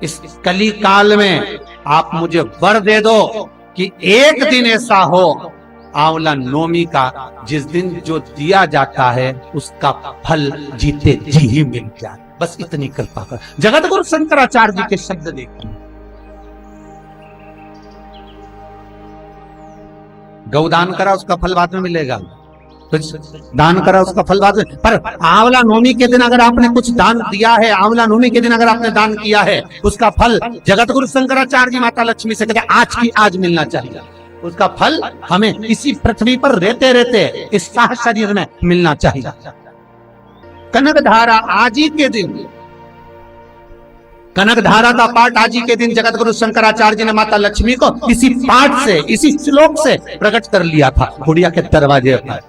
इस कली काल में आप मुझे वर दे दो कि एक दिन ऐसा हो आंवला नवमी का, जिस दिन जो दिया जाता है उसका फल जीते जी ही मिल जाए। बस इतनी कृपा कर। जगत गुरु शंकराचार्य जी के शब्द देखिए, गौदान करा उसका फल बाद में मिलेगा, तो दान करा उसका फल बाद में। पर आंवला नवमी के दिन अगर आपने कुछ दान दिया है, आंवला नवमी के दिन अगर आपने दान किया है, उसका फल जगत गुरु शंकराचार्य जी माता लक्ष्मी से कहते आज की आज मिलना चाहिए। उसका फल हमें इसी पृथ्वी पर रहते रहते इस साह शरीर में मिलना चाहिए। कनक धारा आज ही के दिन, कनक धारा का पाठ आज ही के दिन जगत गुरु शंकराचार्य जी ने माता लक्ष्मी को इसी पाठ से, इसी श्लोक से प्रकट कर लिया था गुड़िया के दरवाजे पर।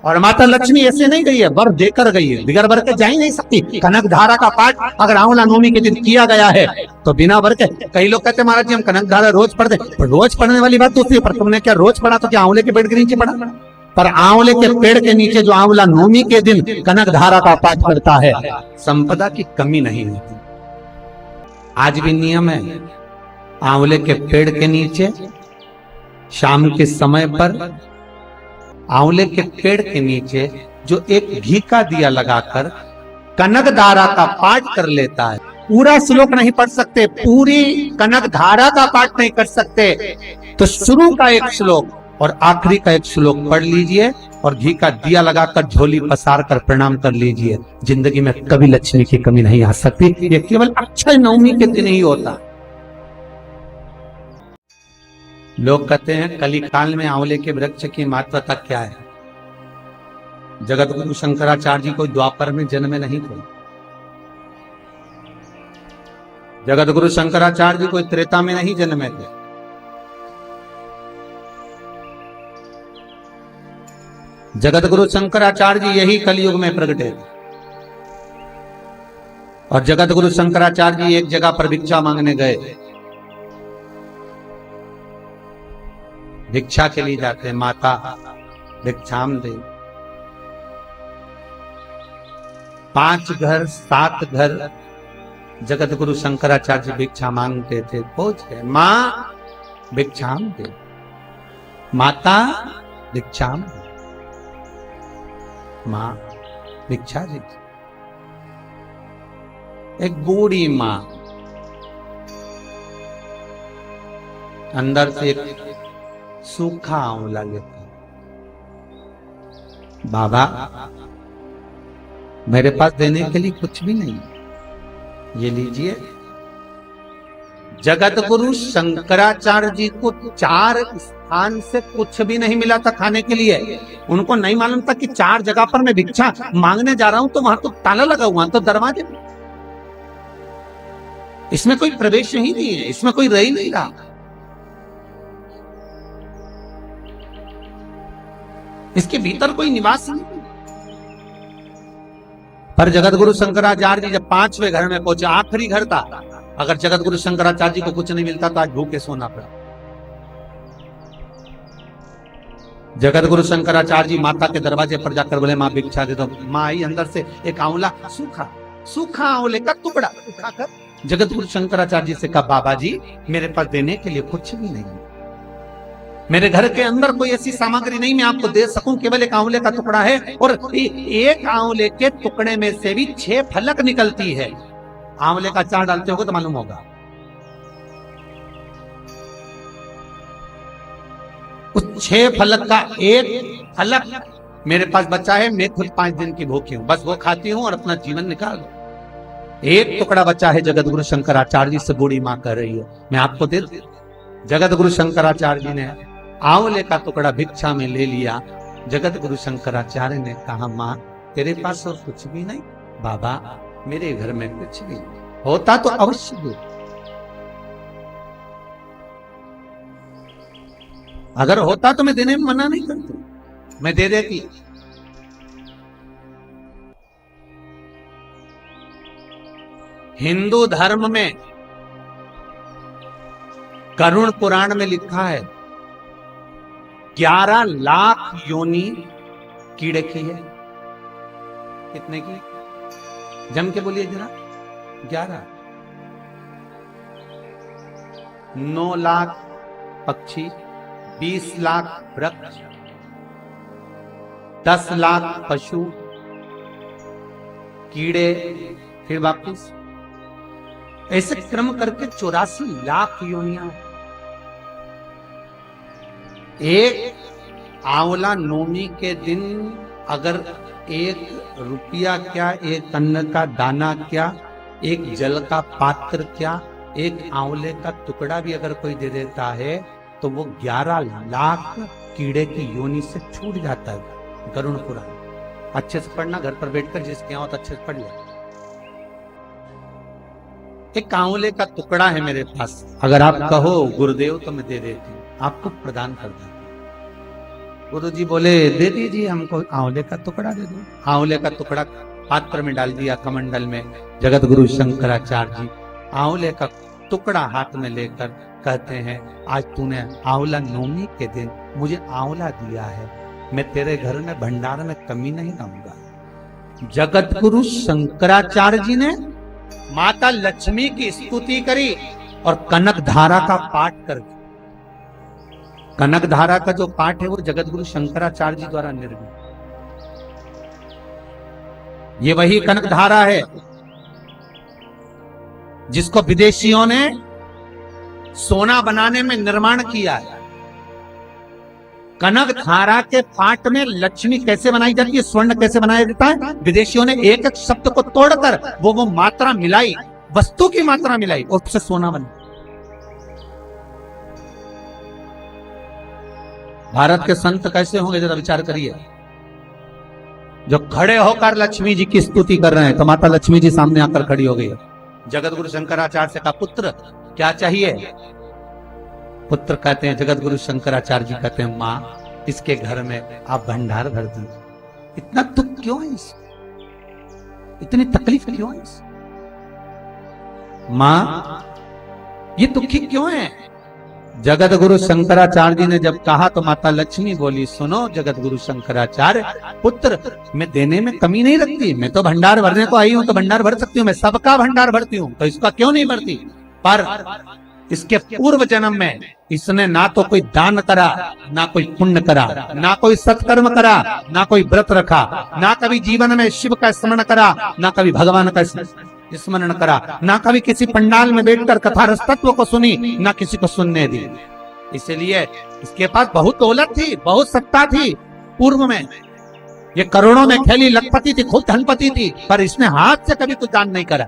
और माता लक्ष्मी ऐसे नहीं गई है, वर देकर गई है, बिगर वर के जा ही नहीं सकती। कनक धारा का पाठ अगर आंवला नवमी के दिन किया गया है तो बिना वर के, कई लोग कहते हैं महाराज जी हम कनक धारा रोज पढ़ते, पर रोज पढ़ने वाली बात दूसरी, पर तुमने क्या रोज पढ़ा तो क्या आंवले के पेड़ के नीचे पढ़ा? पर आंवले के पेड़ के नीचे जो आंवला नवमी के दिन कनक धारा का पाठ करता है, संपदा की कमी नहीं होती। आज भी नियम है, आंवले के पेड़ के नीचे शाम के समय पर आंवले के पेड़ के नीचे जो एक घी का दिया लगाकर कनक धारा का पाठ कर लेता है, पूरा श्लोक नहीं पढ़ सकते, पूरी कनक धारा का पाठ नहीं कर सकते, तो शुरू का एक श्लोक और आखिरी का एक श्लोक पढ़ लीजिए और घी का दिया लगाकर झोली पसार कर प्रणाम कर लीजिए। जिंदगी में कभी लक्ष्मी की कमी नहीं आ सकती। ये केवल अक्षय नवमी के दिन ही होता। लोग कहते हैं कली काल में आंवले के वृक्ष की महत्वता क्या है? जगत गुरु शंकराचार्य जी कोई द्वापर में जन्मे नहीं थे, जगत गुरु शंकराचार्य जी कोई त्रेता में नहीं जन्मे थे, जगत गुरु शंकराचार्य जी यही कलयुग में प्रगटे थे। और जगत गुरु शंकराचार्य जी एक जगह पर भिक्षा मांगने गए, भिक्षा के लिए जाते, माता भिक्षाम दे। 5 घर 7 घर जगत गुरु शंकराचार्य जी भिक्षा मांगते थे। पहुंच गए, मां भिक्षाम दे, माता भिक्षाम दे, मां भिक्षा दे। एक बूढ़ी मां अंदर से एक सूखा आंवला लेता, बाबा मेरे पास देने के लिए कुछ भी नहीं, ये लीजिए। जगत गुरु शंकराचार्य जी को 4 स्थान से कुछ भी नहीं मिला था खाने के लिए। उनको नहीं मालूम था कि 4 जगह पर मैं भिक्षा मांगने जा रहा हूं, तो वहां तो ताला लगा हुआ, तो दरवाजे में, इसमें कोई प्रवेश ही नहीं है, इसमें कोई रह ही नहीं रहा, इसके भीतर कोई निवास नहीं। पर जगत गुरु शंकराचार्य जी जब 5वें घर में पहुंचे, आखिरी घर था, अगर जगत गुरु शंकराचार्य जी को कुछ नहीं मिलता तो आज भूखे सोना पड़ा। जगत गुरु शंकराचार्य जी माता के दरवाजे पर जाकर बोले मां भिक्षा दे दो। मां आई, अंदर से एक आंवला, सूखा आंवले का टुकड़ा उठाकर जगत गुरु शंकराचार्य जी से कहा, बाबा जी मेरे पास देने के लिए कुछ भी नहीं, मेरे घर के अंदर कोई ऐसी सामग्री नहीं मैं आपको दे सकूं, केवल एक आंवले का टुकड़ा है, और एक आंवले के टुकड़े में से भी 6 फलक निकलती है। आंवले का अचार डालते होगे तो मालूम होगा, उस 6 फलक का एक फलक मेरे पास बचा है, मैं खुद 5 दिन की भूखी हूं, बस वो खाती हूं और अपना जीवन निकाल दो। एक टुकड़ा बचा है, जगत गुरु शंकराचार्य जी से बूढ़ी मां कर रही है, मैं आपको दे दूं। जगत गुरु शंकराचार्य जी ने आंवले का टुकड़ा भिक्षा में ले लिया। जगत गुरु शंकराचार्य ने कहा, मां तेरे पास और कुछ भी नहीं? बाबा मेरे घर में कुछ भी नहीं, होता तो अवश्य दो, अगर होता तो मैं देने में मना नहीं करती, मैं दे देती। हिंदू धर्म में करुण पुराण में लिखा है 11 लाख योनि कीड़े की है। कितने की? जम के बोलिए जरा। 11। 9 लाख पक्षी, 20 लाख वृक्ष, 10 लाख पशु, कीड़े, फिर वापिस ऐसे क्रम करके 84 लाख योनियां। एक आंवला नवमी के दिन अगर 1 रुपया क्या, 1 अन्न का दाना क्या, 1 जल का पात्र क्या, 1 आंवले का टुकड़ा भी अगर कोई दे देता है तो वो 11 लाख कीड़े की योनि से छूट जाता है। गरुड़ पुराण अच्छे से पढ़ना, घर पर बैठकर जिसके यहाँ हो तो अच्छे से पढ़ लिया। एक आंवले का टुकड़ा है मेरे पास, अगर आप कहो गुरुदेव तो मैं दे देती हूँ, आपको प्रदान कर दूं। गुरु जी बोले दे दीजिए हमको आंवले का टुकड़ा दे दो। आंवले का टुकड़ा पात्र में डाल दिया कमंडल में। जगत गुरु शंकराचार्य जी आंवले का टुकड़ा हाथ में लेकर कहते हैं, आज तूने आंवला नवमी के दिन मुझे आंवला दिया है, मैं तेरे घर में भंडार में कमी नहीं लाऊंगा। जगत गुरु शंकराचार्य जी ने माता लक्ष्मी की स्तुति करी और कनक धारा का पाठ कर दिया। कनक धारा का जो पाठ है वो जगत गुरु शंकराचार्य जी द्वारा निर्मित। ये वही कनक धारा है जिसको विदेशियों ने सोना बनाने में निर्माण किया है। कनक धारा के पाठ में लक्ष्मी कैसे बनाई जाती है, स्वर्ण कैसे बनाया जाता है, विदेशियों ने एक एक शब्द को तोड़कर वो मात्रा मिलाई, वस्तु की मात्रा मिलाई और उससे सोना बना। भारत के संत कैसे होंगे जरा विचार करिए, जो खड़े होकर लक्ष्मी जी की स्तुति कर रहे हैं। तो माता लक्ष्मी जी सामने आकर खड़ी हो गई। जगत गुरु शंकराचार्य से कहा, पुत्र क्या चाहिए? पुत्र कहते हैं, जगत गुरु शंकराचार्य जी कहते हैं, माँ इसके घर में आप भंडार भर दीजिए। इतना दुख क्यों है इसमें, इतनी तकलीफ क्यों है इसमें? माँ ये दुखी क्यों है? जगत गुरु शंकराचार्य जी ने जब कहा तो माता लक्ष्मी बोली, सुनो जगत गुरु शंकराचार्य, पुत्र मैं देने में कमी नहीं रखती, मैं तो भंडार भरने को आई हूं तो भंडार भर सकती हूँ, मैं सबका भंडार भरती हूँ, तो इसका क्यों नहीं भरती? पर इसके पूर्व जन्म में इसने ना तो कोई दान करा, ना कोई पुण्य करा, ना कोई सत्कर्म करा, ना कोई व्रत रखा, ना कभी जीवन में शिव का स्मरण करा, ना कभी भगवान का स्मरण करा, ना कभी किसी पंडाल में बैठकर कथा रस तत्व को सुनी, ना किसी को सुनने दी। इसलिए इसके पास बहुत दौलत थी, बहुत सत्ता थी पूर्व में, ये करोड़ों में खेली लखपति थी, खुद धनपति थी, पर इसने हाथ से कभी कुछ दान नहीं करा।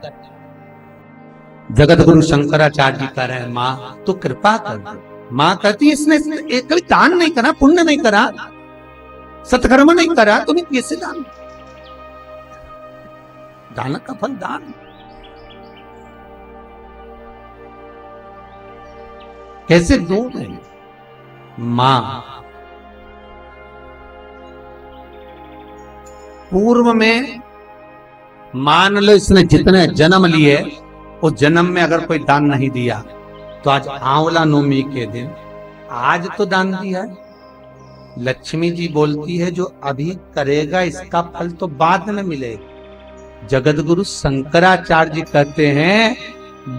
जगत गुरु शंकराचार्य जी कह रहे हैं, माँ तू कृपा कर दे। माँ कहती इसने एक कभी दान नहीं करा, पुण्य नहीं करा, सत्कर्म नहीं करा, तुम्हें कैसे दान? दान का फल दान। कैसे दूं मैं? मां पूर्व में मान लो इसने जितने जन्म लिए उस जन्म में अगर कोई दान नहीं दिया तो आज आंवला नवमी के दिन आज तो दान दिया है। लक्ष्मी जी बोलती है जो अभी करेगा इसका फल तो बाद में मिलेगा। जगत गुरु शंकराचार्य जी कहते हैं,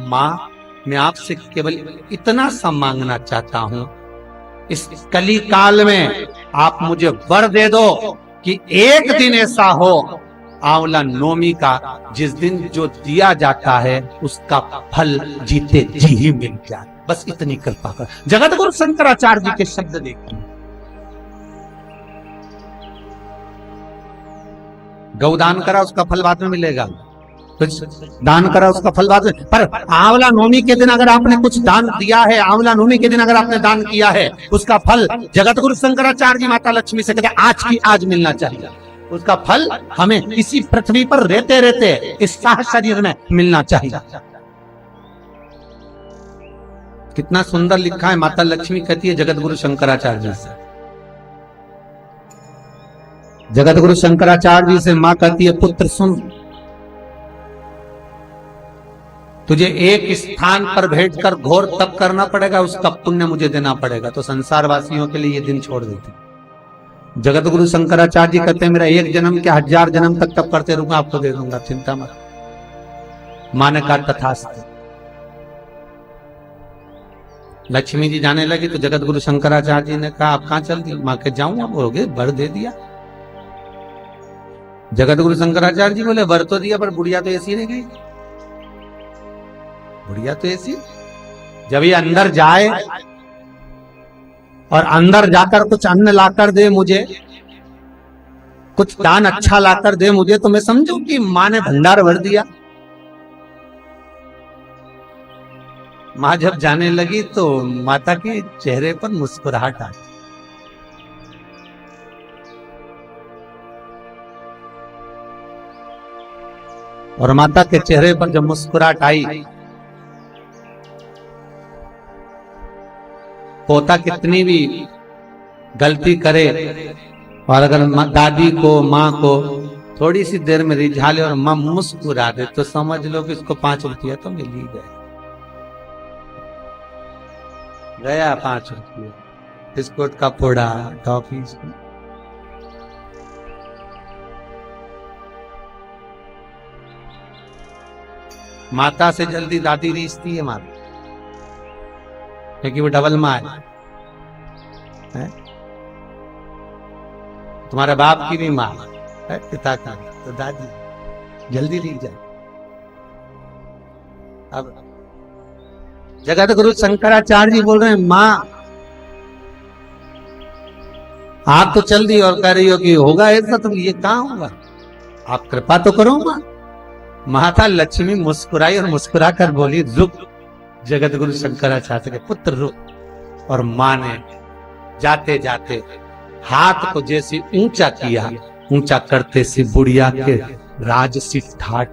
मां मैं आपसे केवल इतना सा मांगना चाहता हूं, इस कली काल में आप मुझे वर दे दो कि एक दिन ऐसा हो आंवला नवमी का जिस दिन जो दिया जाता है उसका फल जीते जी ही मिल जाए। बस इतनी कृपा कर। जगत गुरु शंकराचार्य जी के शब्द देखिए। गौदान करा उसका फल बाद में मिलेगा, दान करा उसका फल बाद में, पर आंवला नवमी के दिन अगर आपने कुछ दान दिया है, आंवला नवमी के दिन अगर आपने दान किया है, उसका फल जगत गुरु शंकराचार्य जी माता लक्ष्मी से कहते आज की आज मिलना चाहिए। उसका फल हमें इसी पृथ्वी पर रहते रहते इस साह शरीर में मिलना चाहिए। कितना सुंदर लिखा है। माता लक्ष्मी कहती है जगत गुरु शंकराचार्य जी से, जगत गुरु शंकराचार्य जी से मां कहती है, पुत्र सुन, तुझे एक स्थान पर बैठकर घोर तप करना पड़ेगा, उसका पुण्य मुझे देना पड़ेगा, तो संसार वासियों के लिए ये दिन छोड़ देते। जगत गुरु शंकराचार्य जी कहते हैं, मेरा एक जन्म क्या 1000 जन्म तक तप करते रहूंगा, आपको दे दूंगा, चिंता मत। माने का तथास्तु। लक्ष्मी जी जाने लगी तो जगत गुरु शंकराचार्य जी ने कहा आप कहाँ चल दी? माँ के जाऊं अब हो गए, वर दे दिया। जगत गुरु शंकराचार्य जी बोले वर तो दिया पर बुढ़िया तो ऐसी रह गई, बुढ़िया तो ऐसी। जब ये अंदर जाए और अंदर जाकर कुछ अन्न लाकर दे मुझे, कुछ दान अच्छा लाकर दे मुझे, तो मैं समझूं कि माँ ने भंडार भर दिया। माँ जब जाने लगी तो माता के चेहरे पर मुस्कुराहट आई। और माता के चेहरे पर जब मुस्कुराहट आई, पोता कितनी भी गलती करे और अगर दादी को माँ को थोड़ी सी देर में रिझा ले और माँ मुस्कुरा दे तो समझ लो कि इसको 5 रुपया तो मिल ही गया 5 रुपये, बिस्कुट का फोड़ा, टॉफी। माता से जल्दी दादी रीझती है माता, क्योंकि वो डबल माँ है। तुम्हारे बाप की भी माँ है, पिता का, तो दादी जल्दी रीझ जाए। अब जगत गुरु शंकराचार्य जी बोल रहे हैं माँ आप तो चल दी और कह रही हो कि होगा ऐसा, तो ये कहाँ होगा, आप कृपा तो करो माँ। माता लक्ष्मी मुस्कुराई और मुस्कुरा कर बोली रुक। जगत गुरु शंकराचार्य के पुत्र रुक। और माँ ने जाते जाते हाथ को जैसे ऊंचा किया, ऊंचा करते से बुढ़िया के राज सी ठाठ